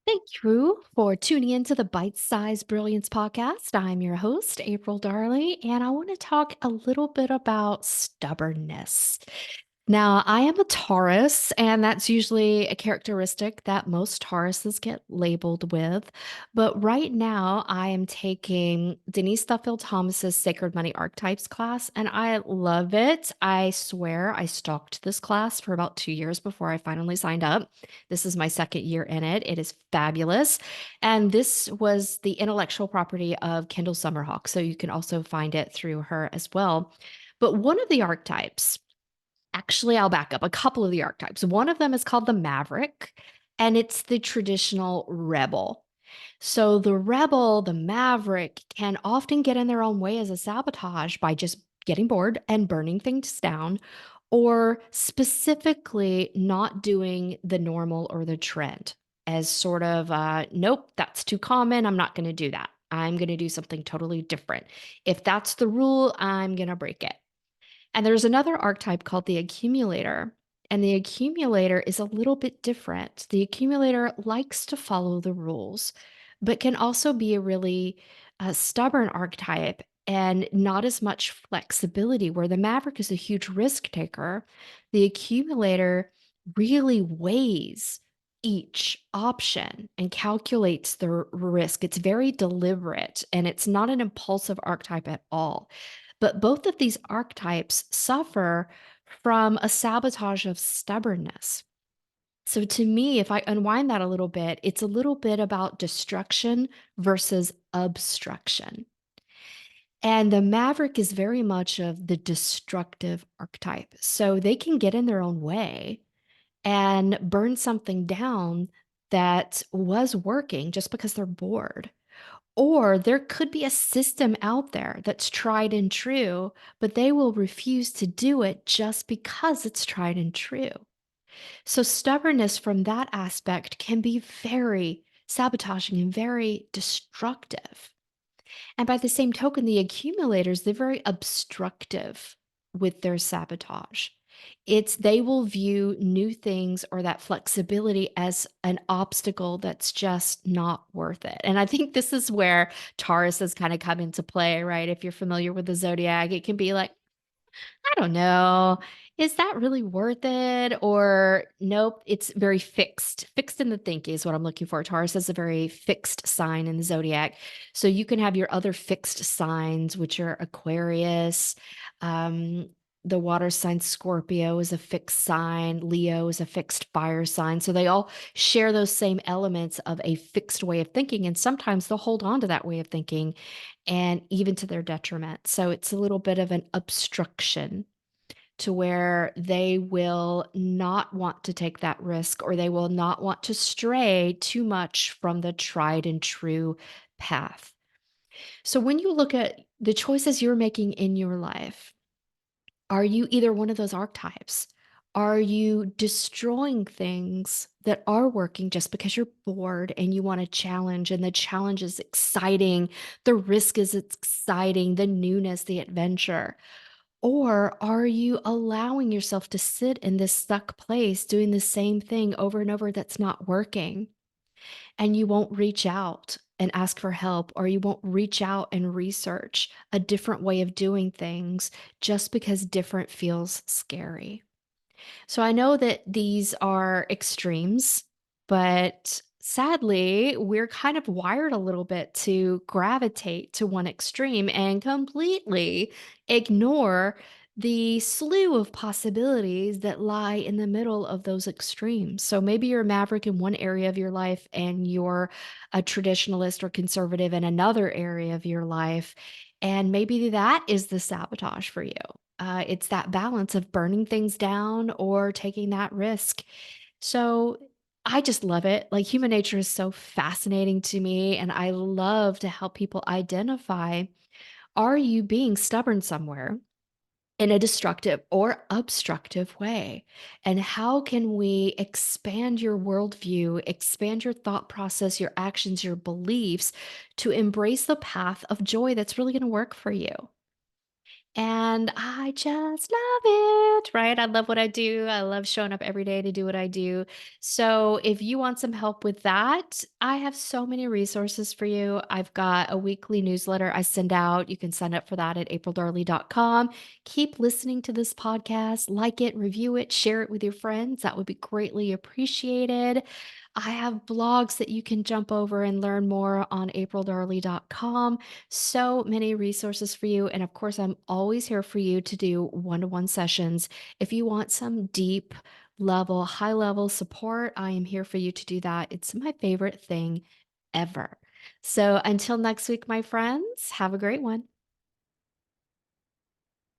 Thank you for tuning into the Bite Size Brilliance podcast. I'm your host, April Darley, and I want to talk a little bit about stubbornness. Now, I am a Taurus, and that's usually a characteristic that most Tauruses get labeled with. But right now, I am taking Denise Duffield Thomas's Sacred Money Archetypes class, and I love it. I swear I stalked this class for about 2 years before I finally signed up. This is my second year in it. It is fabulous. And this was the intellectual property of Kendall Summerhawk. So you can also find it through her as well. But one of the archetypes, actually, I'll back up a couple of the archetypes. One of them is called the Maverick, and it's the traditional rebel. So the rebel, the maverick, can often get in their own way as a sabotage by just getting bored and burning things down, or specifically not doing the normal or the trend as sort of, nope, that's too common. I'm not going to do that. I'm going to do something totally different. If that's the rule, I'm going to break it. And there's another archetype called the accumulator. And the accumulator is a little bit different. The accumulator likes to follow the rules, but can also be a really stubborn archetype and not as much flexibility. Where the maverick is a huge risk taker, the accumulator really weighs each option and calculates the risk. It's very deliberate and it's not an impulsive archetype at all. But both of these archetypes suffer from a sabotage of stubbornness. So, to me, if I unwind that a little bit, it's a little bit about destruction versus obstruction. And the maverick is very much of the destructive archetype. So, they can get in their own way and burn something down that was working just because they're bored. Or there could be a system out there that's tried and true, but they will refuse to do it just because it's tried and true. So, stubbornness from that aspect can be very sabotaging and very destructive. And by the same token, the accumulators, they're very obstructive with their sabotage. It's they will view new things or that flexibility as an obstacle that's just not worth it. And I think this is where Taurus has kind of come into play, right? If you're familiar with the zodiac, it can be like, I don't know. Is that really worth it? Or nope, it's very fixed. Fixed in the thinking is what I'm looking for. Taurus is a very fixed sign in the zodiac. So you can have your other fixed signs, which are Aquarius. Um, the water sign Scorpio is a fixed sign. Leo is a fixed fire sign. So they all share those same elements of a fixed way of thinking. And sometimes they'll hold on to that way of thinking and even to their detriment. So it's a little bit of an obstruction to where they will not want to take that risk or they will not want to stray too much from the tried and true path. So when you look at the choices you're making in your life, are you either one of those archetypes? Are you destroying things that are working just because you're bored and you want a challenge and the challenge is exciting, the risk is exciting, the newness, the adventure? Or are you allowing yourself to sit in this stuck place doing the same thing over and over that's not working? And you won't reach out and ask for help, or you won't reach out and research a different way of doing things just because different feels scary. So I know that these are extremes, but sadly, we're kind of wired a little bit to gravitate to one extreme and completely ignore the slew of possibilities that lie in the middle of those extremes. So maybe you're a maverick in one area of your life and you're a traditionalist or conservative in another area of your life. And maybe that is the sabotage for you. It's that balance of burning things down or taking that risk. So I just love it. Like human nature is so fascinating to me, and I love to help people identify, are you being stubborn somewhere in a destructive or obstructive way? And how can we expand your worldview, expand your thought process, your actions, your beliefs to embrace the path of joy that's really going to work for you? And I just love it, right? I love what I do. I love showing up every day to do what I do. So, if you want some help with that, I have so many resources for you. I've got a weekly newsletter I send out. You can sign up for that at aprildarley.com. Keep listening to this podcast, like it, review it, share it with your friends. That would be greatly appreciated. I have blogs that you can jump over and learn more on aprildarley.com. So many resources for you. And of course, I'm always here for you to do one to one sessions. If you want some deep level, high level support, I am here for you to do that. It's my favorite thing ever. So until next week, my friends, have a great one.